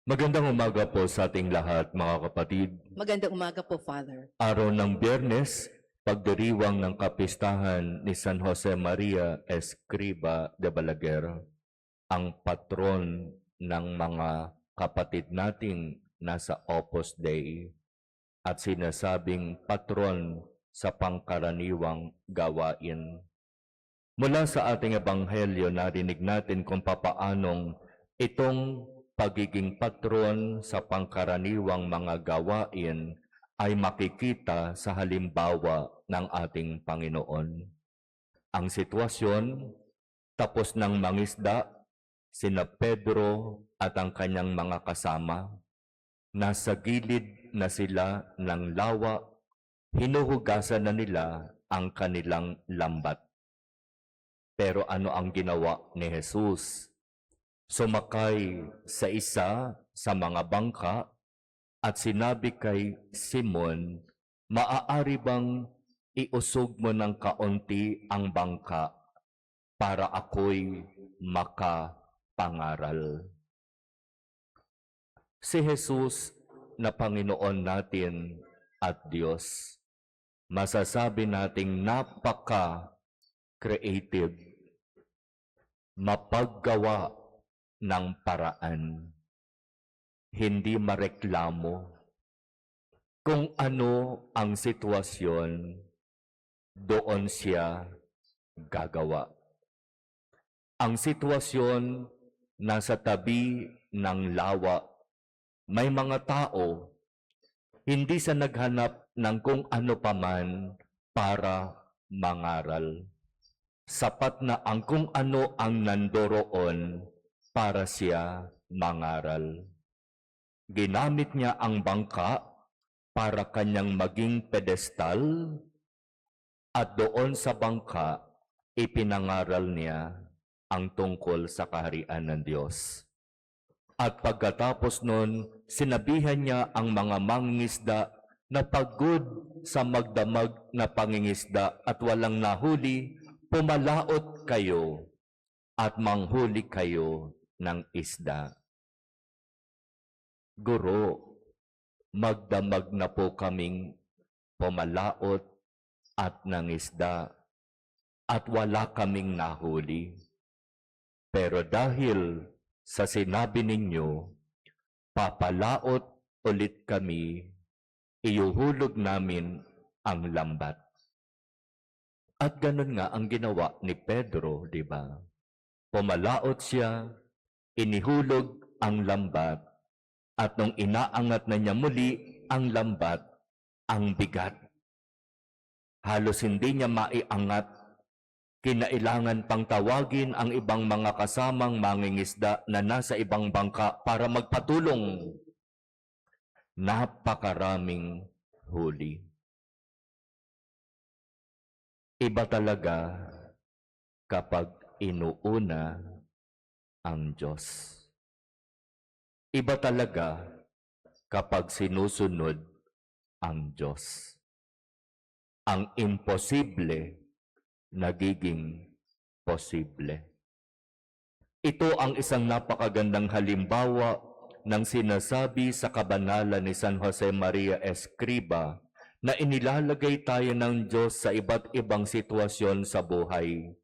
Magandang umaga po sa ating lahat, mga kapatid. Magandang umaga po, Father. Araw ng Biyernes, pagdiriwang ng kapistahan ni San Jose Maria Escriba de Balaguer, ang patron ng mga kapatid nating nasa Opus Dei at sinasabing patron sa pangkaraniwang gawain. Mula sa ating ebanghelyo, narinig natin kung papaanong itong pagiging patron sa pangkaraniwang mga gawain ay makikita sa halimbawa ng ating Panginoon. Ang sitwasyon, tapos ng mangisda, sina Pedro at ang kanyang mga kasama, nasa gilid na sila ng lawa, hinuhugasan na nila ang kanilang lambat. Pero ano ang ginawa ni Jesus? Sumakay sa isa sa mga bangka at sinabi kay Simon, "Maaari bang iusog mo ng kaunti ang bangka para ako'y makapangaral?" Si Jesus na Panginoon natin at Diyos, masasabi nating napaka-creative, mapaggawa ng paraan, hindi mareklamo. Kung ano ang sitwasyon, doon siya gagawa. Ang sitwasyon nasa tabi ng lawa, may mga tao, hindi sa naghanap ng kung ano paman para mangaral. Sapat na ang kung ano ang nandoroon para siya mangaral. Ginamit niya ang bangka para kanyang maging pedestal at doon sa bangka ipinangaral niya ang tungkol sa kaharian ng Diyos. At pagkatapos nun, sinabihan niya ang mga mangingisda na pagod sa magdamag na pangingisda at walang nahuli, pumalaot kayo at manghuli kayo ng isda. Guro, magdamag na po kaming pumalaot at nangisda at wala kaming nahuli. Pero dahil sa sinabi ninyo, papalaot ulit kami, iuhulog namin ang lambat. At ganun nga ang ginawa ni Pedro, di ba? Pumalaot siya, inihulog ang lambat, at nung inaangat na niya muli ang lambat, ang bigat. Halos hindi niya maiangat, kinailangan pang tawagin ang ibang mga kasamang mangingisda na nasa ibang bangka para magpatulong. Napakaraming huli. Iba talaga kapag inuuna ang Diyos. Iba talaga kapag sinusunod ang Diyos. Ang imposible nagiging posible. Ito ang isang napakagandang halimbawa ng sinasabi sa kabanalan ni San Jose Maria Escriba na inilalagay tayo ng Diyos sa iba't ibang sitwasyon sa buhay.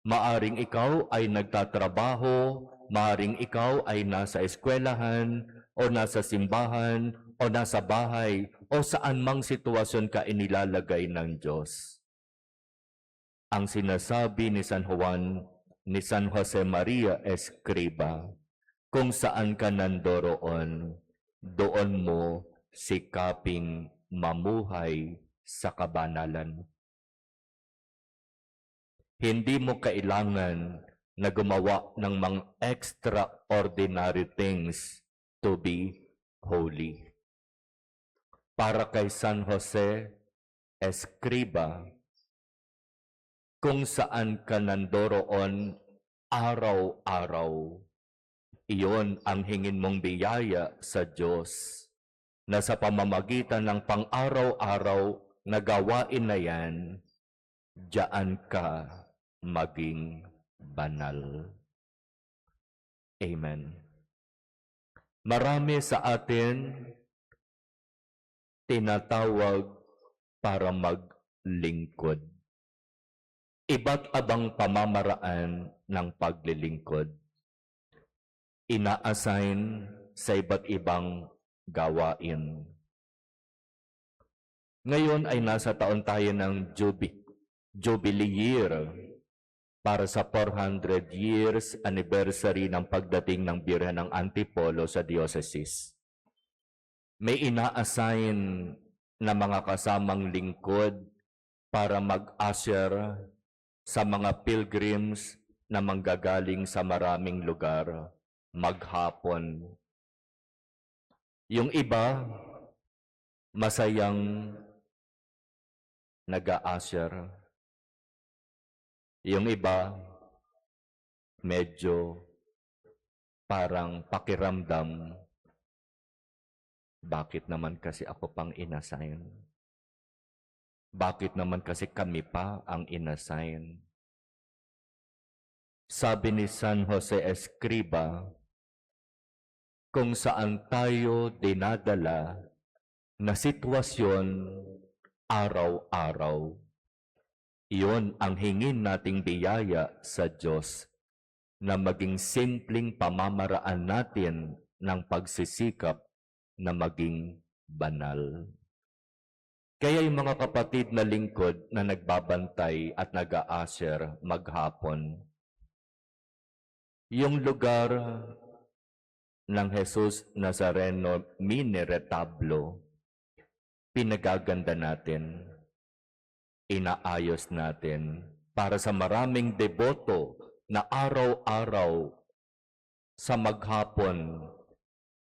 Maaring ikaw ay nagtatrabaho, maaring ikaw ay nasa eskwelahan, o nasa simbahan, o nasa bahay, o saan mang sitwasyon ka inilalagay ng Diyos. Ang sinasabi ni San Jose Maria Escriba, kung saan ka nandoroon, doon mo sikaping mamuhay sa kabanalan. Hindi mo kailangan na gumawa ng mga extraordinary things to be holy. Para kay San Jose Escriba, kung saan ka nandoroon araw-araw, iyon ang hingin mong biyaya sa Diyos, na sa pamamagitan ng pang-araw-araw na gawain na yan, diyan ka maging banal. Amen. Marami sa atin tinatawag para maglingkod. Iba't abang pamamaraan ng paglilingkod. Ina-assign sa iba't ibang gawain. Ngayon ay nasa taon tayo ng Jubilee Year para sa 400 years anniversary ng pagdating ng Birhen ng Antipolo sa diocese. May ina-assign na mga kasamang lingkod para mag-usher sa mga pilgrims na manggagaling sa maraming lugar maghapon. Yung iba, masayang nag-a-usher. Yung iba, medyo parang pakiramdam, bakit naman kasi ako pang inassign? Bakit naman kasi kami pa ang inassign? Sabi ni San Jose Escriba, kung saan tayo dinadala na sitwasyon araw-araw, iyon ang hingin nating biyaya sa Diyos na maging simpleng pamamaraan natin ng pagsisikap na maging banal. Kaya yung mga kapatid na lingkod na nagbabantay at nag-a-usher maghapon, yung lugar ng Jesus Nazareno Mini Retablo, pinagaganda natin, inaayos natin para sa maraming deboto na araw-araw sa maghapon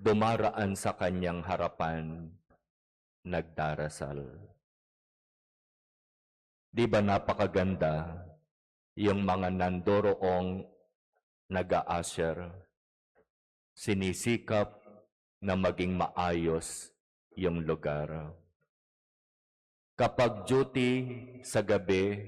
dumaraan sa kanyang harapan, nagdarasal. Di ba napakaganda yung mga nandoroong nag-a-usher, sinisikap na maging maayos yung lugar. Kapag duty sa gabi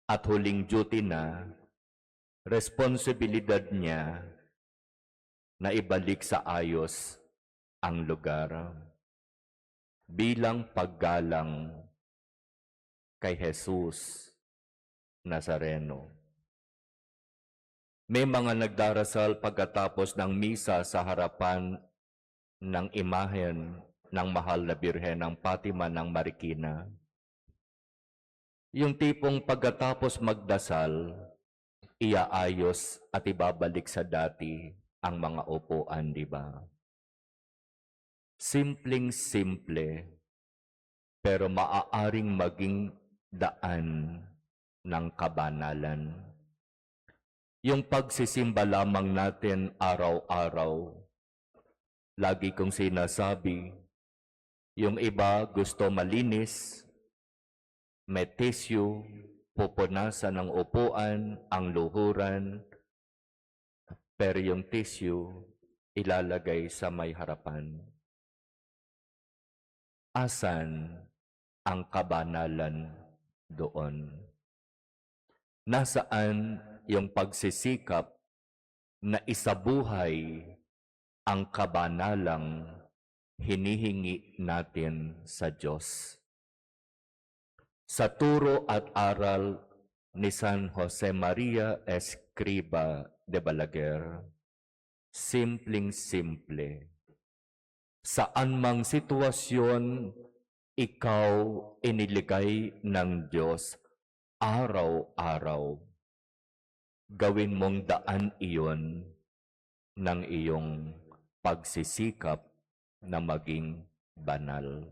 at huling duty na, responsibilidad niya na ibalik sa ayos ang lugar bilang paggalang kay Jesus Nazareno. May mga nagdarasal pagkatapos ng misa sa harapan ng imahen ng mahal na Birhen ng Fatima ng Marikina. Yung tipong pagkatapos magdasal, iaayos at ibabalik sa dati ang mga upuan, di ba? Simpleng-simple, pero maaaring maging daan ng kabanalan. Yung pagsisimba lamang natin araw-araw, lagi kong sinasabi, yung iba gusto malinis, may tissue, pupunasan ng upuan, ang luhuran, pero yung tissue ilalagay sa may harapan. Asan ang kabanalan doon? Nasaan yung pagsisikap na isabuhay ang kabanalang hinihingi natin sa Diyos? Sa turo at aral ni San Jose Maria Escriba de Balaguer, simpleng-simple. Saan mang sitwasyon ikaw iniligay ng Diyos araw-araw, gawin mong daan iyon ng iyong pagsisikap na maging banal.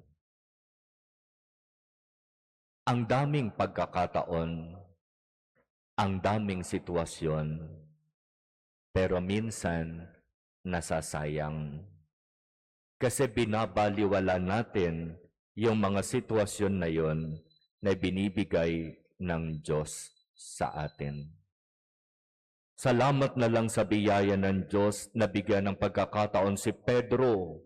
Ang daming pagkakataon, ang daming sitwasyon, pero minsan nasasayang. Kasi binabaliwala natin yung mga sitwasyon na yon na binibigay ng Diyos sa atin. Salamat na lang sa biyaya ng Diyos na bigyan ng pagkakataon si Pedro,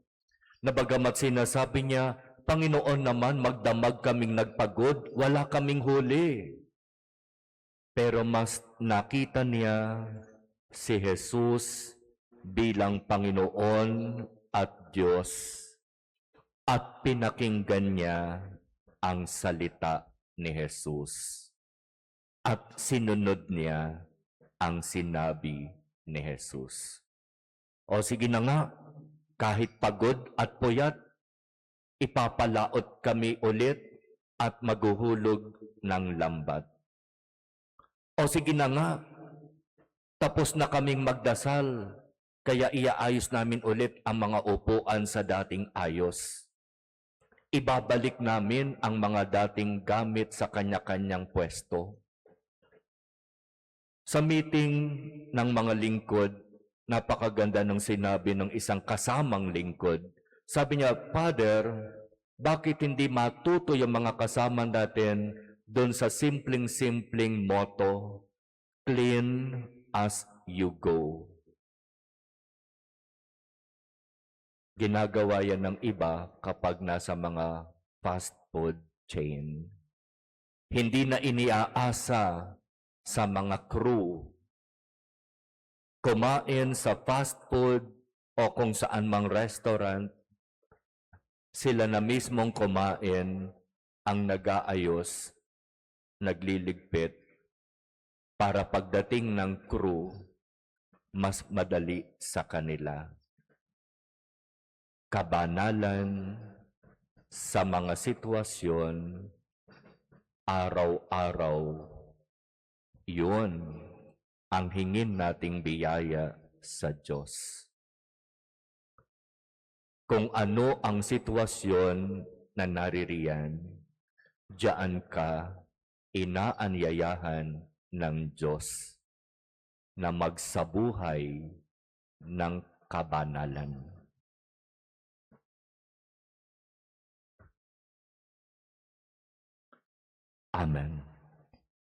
na bagamat sinasabi niya, Panginoon naman, magdamag kaming nagpagod, wala kaming huli. Pero mas nakita niya si Jesus bilang Panginoon at Diyos at pinakinggan niya ang salita ni Jesus at sinunod niya ang sinabi ni Jesus. O sige na nga, kahit pagod at puyat, ipapalaot kami ulit at maghuhulog ng lambat. O sige na nga, tapos na kaming magdasal, kaya iaayos namin ulit ang mga upuan sa dating ayos. Ibabalik namin ang mga dating gamit sa kanya-kanyang pwesto. Sa meeting ng mga lingkod, napakaganda ng sinabi ng isang kasamang lingkod. Sabi niya, Father, bakit hindi matuto yung mga kasama natin doon sa simpleng-simpleng motto, clean as you go? Ginagawa yan ng iba kapag nasa mga fast food chain. Hindi na iniaasa sa mga crew kumain sa fast food o kung saan mang restaurant, sila na mismong kumain ang nag-aayos, nagliligpit, para pagdating ng crew, mas madali sa kanila. Kabanalan sa mga sitwasyon, araw-araw, yun ang hingin nating biyaya sa Diyos. Kung ano ang sitwasyon na naririyan, diyan ka inaanyayahan ng Diyos na magsabuhay ng kabanalan. Amen.